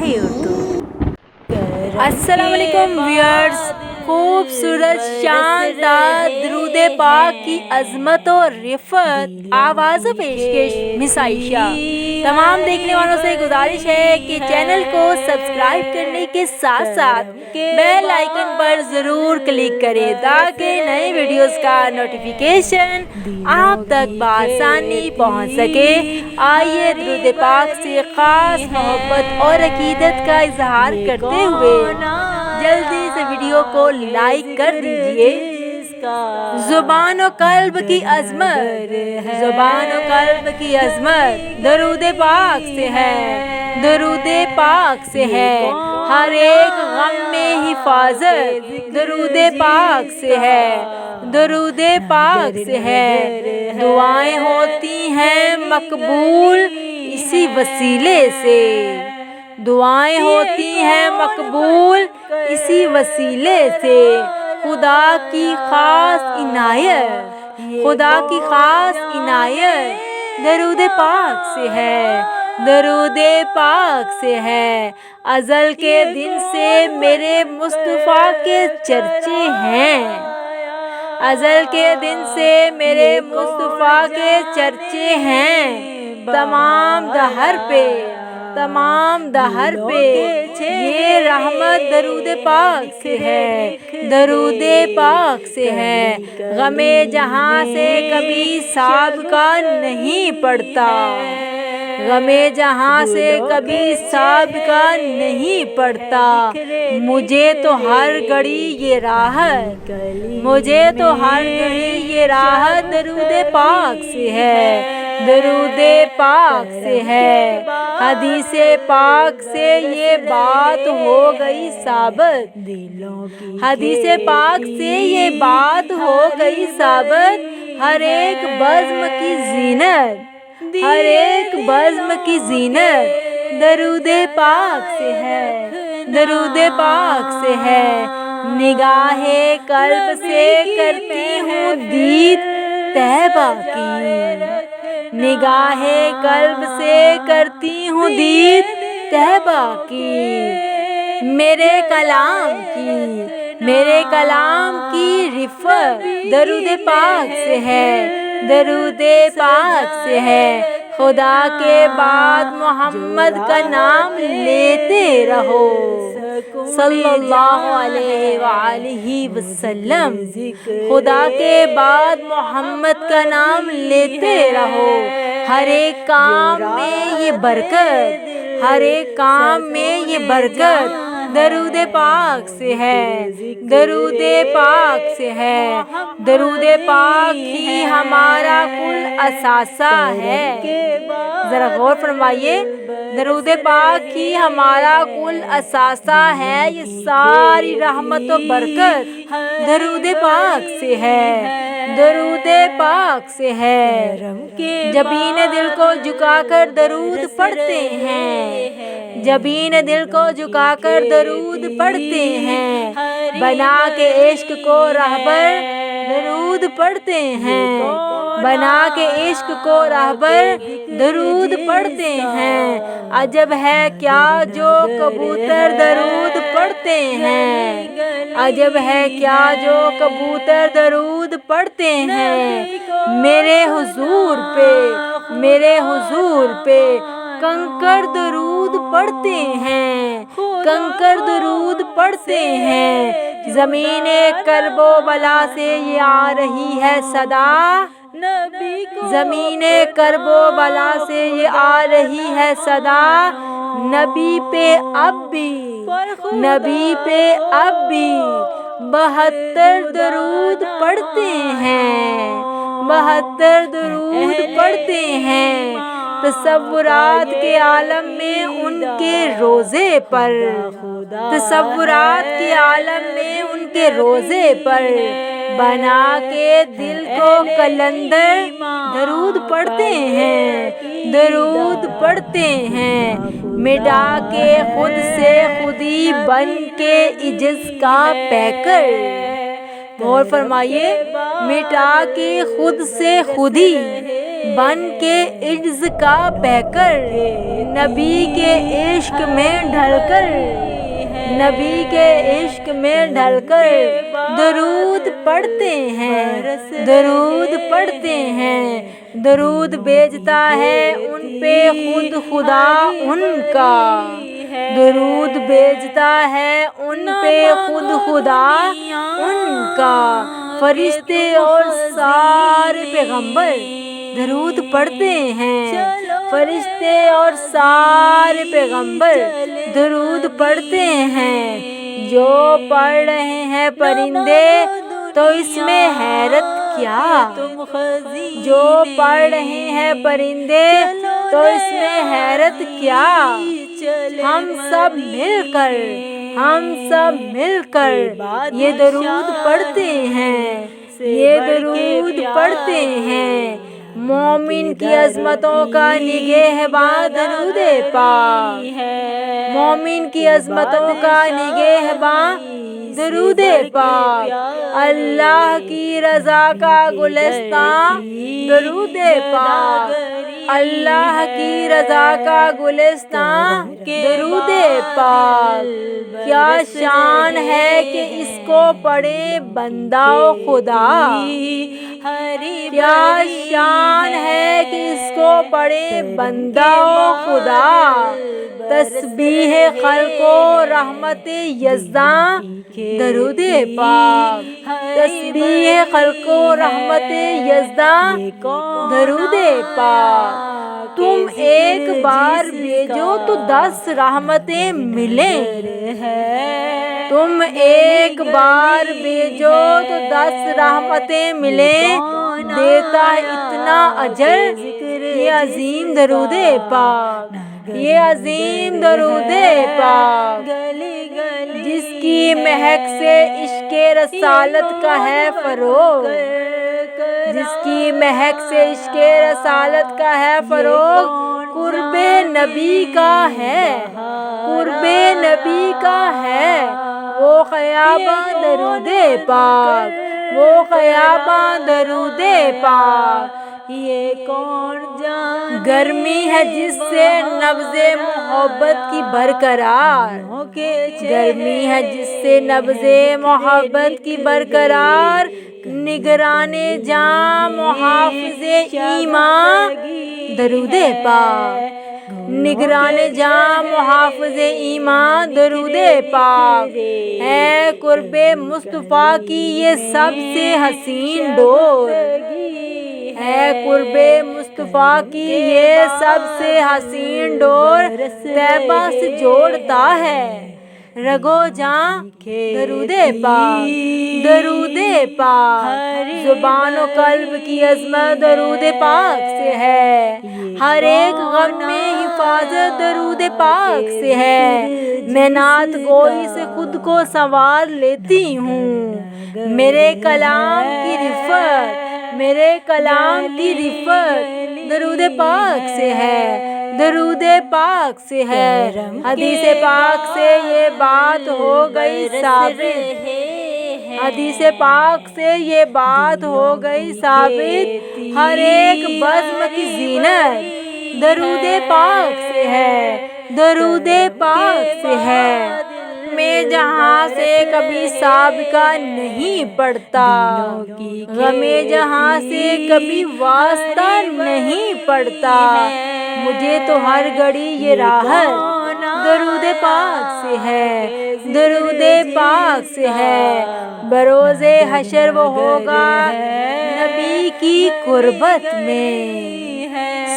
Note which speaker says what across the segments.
Speaker 1: ہے اردو۔ السلام علیکم ویورز، خوبصورت شاندار درود پاک کی عظمت و رفت، آواز و پیشکش مس عائشہ۔ تمام دیکھنے والوں سے گزارش ہے کہ چینل کو سبسکرائب کرنے کے ساتھ ساتھ بیل آئیکن پر ضرور کلک کریں تاکہ نئے ویڈیوز کا نوٹیفیکیشن آپ تک بآسانی پہنچ سکے۔ آئیے درود پاک سے خاص محبت اور عقیدت کا اظہار کرتے ہوئے جلدی سے ویڈیو کو لائک کر دیجئے۔ زبان و قلب کی عظمت، زبان و قلب کی عظمت درود پاک سے ہے، درود پاک سے ہے۔ ہر ایک غم میں حفاظت درود پاک سے ہے، درود پاک سے ہے۔ دعائیں ہوتی ہیں مقبول اسی وسیلے سے، دعائیں ہوتی ہیں مقبول اسی وسیلے سے۔ خدا کی خاص عنایت، خدا کی خاص عنایت درود پاک سے ہے، درود پاک سے ہے۔ ازل کے دن سے میرے مصطفیٰ کے چرچے ہیں، ازل کے دن سے میرے مصطفیٰ کے چرچے ہیں۔ تمام دہر پہ، تمام دہر پہ یہ رحمت درود پاک سے ہے، درود پاک سے ہے۔ غم جہاں سے کبھی سابقہ نہیں پڑتا، غم جہاں سے کبھی سابقہ نہیں پڑتا۔ مجھے تو ہر گھڑی یہ راحت، مجھے تو ہر گھڑی یہ راحت درود پاک سے ہے، درود پاک سے ہے۔ حدیث پاک سے یہ بات ہو گئی ثابت، حدیث پاک سے یہ بات ہو گئی ثابت۔ ہر ایک بزم کی زینت، ہر ایک بزم کی زینت درود پاک سے ہے، درود پاک سے ہے۔ نگاہ قلب سے کرتی ہوں دید طیبہ کی، نگاہ قلب سے کرتی ہوں دید طیبہ کی۔ میرے کلام کی، میرے کلام کی رفت درود پاک سے ہے، درود پاک سے ہے۔ خدا کے بعد محمد کا نام لیتے رہو صلی اللہ علیہ وآلہ وسلم۔ خدا کے بعد محمد کا نام لیتے رہو۔ ہر ایک کام میں یہ برکت، ہر ایک کام میں یہ برکت درود پاک سے ہے، درود پاک سے ہے۔ درود پاک ہی ہمارا کل اثاثہ ہے، ذرا غور فرمائیے۔ درود پاک ہی ہمارا کل اثاثہ ہے، یہ ساری رحمت و برکت درود پاک سے ہے، درود پاک سے ہے۔ جبین دل کو جھکا کر درود پڑھتے ہیں، جبین دل کو جھکا کر درود پڑھتے ہیں۔ بنا کے عشق کو رہبر درود پڑھتے ہیں، بنا کے عشق کو رہبر درود پڑھتے ہیں۔ عجب ہے کیا جو کبوتر درود پڑھتے ہیں، عجب ہے کیا جو کبوتر درود پڑھتے ہیں۔ میرے حضور پہ، میرے حضور پہ کنکر درود پڑھتے ہیں، کنکر درود پڑھتے ہیں۔ زمین کرب و بلا سے یہ آ رہی ہے صدا، زمین کرب و بلا سے یہ آ رہی ہے صدا۔ نبی پہ اب بھی، نبی پہ اب بھی 72 درود پڑھتے ہیں، 72 درود پڑھتے ہیں۔ تصورات کے عالم میں ان کے روضے پر، تصورات کے عالم میں ان کے روضے پر بنا کے دل کو کلندر درود پڑھتے ہیں، درود پڑھتے ہیں۔ مٹا کے خود سے خودی بن کے عجز کا پیکر، غور فرمائیے۔ مٹا کے خود سے خودی بن کے عجز کا بہ کر، نبی کے عشق میں ڈھل کر، نبی کے عشق میں ڈھل کر درود پڑھتے ہیں، درود پڑھتے ہیں، درود بھیجتا ہے ان پہ خود خدا ان کا، درود بھیجتا ہے ان پہ خود خدا ان کا، فرشتے اور سارے پیغمبر درود پڑھتے ہیں، فرشتے اور سارے پیغمبر درود پڑھتے ہیں، جو پڑھ رہے ہیں پرندے تو اس میں حیرت کیا، جو پڑھ رہے ہیں پرندے تو اس میں حیرت کیا، ہم سب مل کر، ہم سب مل کر یہ درود پڑھتے ہیں، یہ درود پڑھتے ہیں، مومن کی عظمتوں کا نگہباں درود پاک، مومن کی عظمتوں کا نگہباں درود پاک، اللہ کی رضا کا گلستان درود پاک، اللہ کی رضا کا گلستان درود پاک، کیا شان ہے کہ اس کو پڑھے بندہ و خدا، کیا شان ہے کہ اس کو پڑھے بندہ و خدا، تسبیح خلق و رحمت یزداں درود پاک، تسبیح خلق و رحمت یزداں درود پاک، تم ایک بار بھیجو تو 10 رحمتیں ملیں، تم ایک بار بھیجو تو 10 رحمتیں ملیں، دیتا ہے اتنا اجر یہ عظیم درود پاک، یہ عظیم درود پاک، جس کی مہک سے عشق رسالت کا ہے فروغ، جس کی مہک سے عشق رسالت کا ہے فروغ، قرب نبی کا ہے، قرب نبی کا ہے، وہ خیاباں درود پاک، وہ خیاباں درود پاک، یہ کون جان گرمی ہے جس سے نبض محبت کی برقرار، گرمی ہے جس سے نبض محبت کی برقرار، نگران جاں محافظ ایمان درود پاک، نگران جاں محافظ ایمان درود پاک، ہے قرب مصطفیٰ کی یہ سب سے حسین ڈور، ہے قرب مصطفیٰ کی یہ سب سے حسین ڈور، طیبہ سے جوڑتا ہے رگو جاں درود پاک، درود پاک، زبان و قلب کی عظمت درود پاک سے ہے، ہر ایک غم میں حفاظت درود پاک سے ہے، میں نعت گوئی سے خود کو سنوار لیتی ہوں، میرے کلام کی رفت، میرے کلام کی رفت درود پاک سے ہے، درود پاک سے ہے، حدیث پاک سے یہ بات ہو گئی ثابت، حدیث پاک سے یہ بات ہو گئی ثابت، ہر ایک بزم کی زینت درود پاک سے ہے، درود پاک سے ہے، میں جہاں سے کبھی سابقہ نہیں پڑتا، غم جہاں سے کبھی واسطہ نہیں پڑتا، مجھے تو ہر گھڑی یہ راحت درود پاک سے ہے، درود پاک سے ہے، بروز حشر وہ ہوگا نبی کی قربت میں،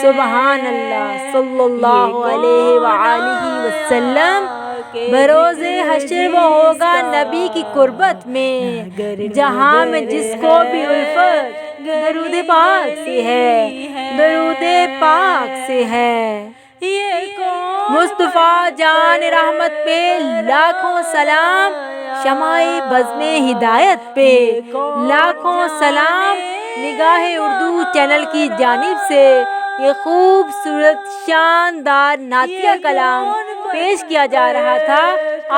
Speaker 1: سبحان اللہ صلی اللہ علیہ وآلہ وسلم، بروز حشر وہ ہوگا نبی کی قربت میں، جہاں میں جس کو بھی الفت درود پاک سے ہے، درود پاک سے ہے، مصطفیٰ جان رحمت پہ لاکھوں سلام، شمع بزم ہدایت پہ لاکھوں سلام، نگاہ اردو چینل کی جانب سے یہ خوبصورت شاندار نعتیہ کلام پیش کیا جا رہا تھا،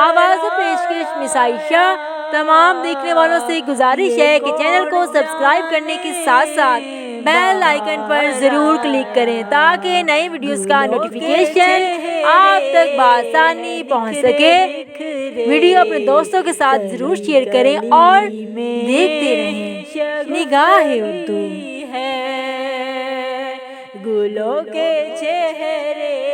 Speaker 1: آواز و پیشکش مسائشہ، تمام دیکھنے والوں سے گزارش ہے کہ چینل کو سبسکرائب کرنے کے ساتھ ساتھ بیل آئیکن پر ضرور کلک کریں تاکہ نئی ویڈیوز کا نوٹیفیکیشن آپ تک بآسانی پہنچ سکے۔ ویڈیو اپنے دوستوں کے ساتھ ضرور شیئر کریں اور دیکھتے رہیں نگاہ اردو۔
Speaker 2: گلوں کے چہرے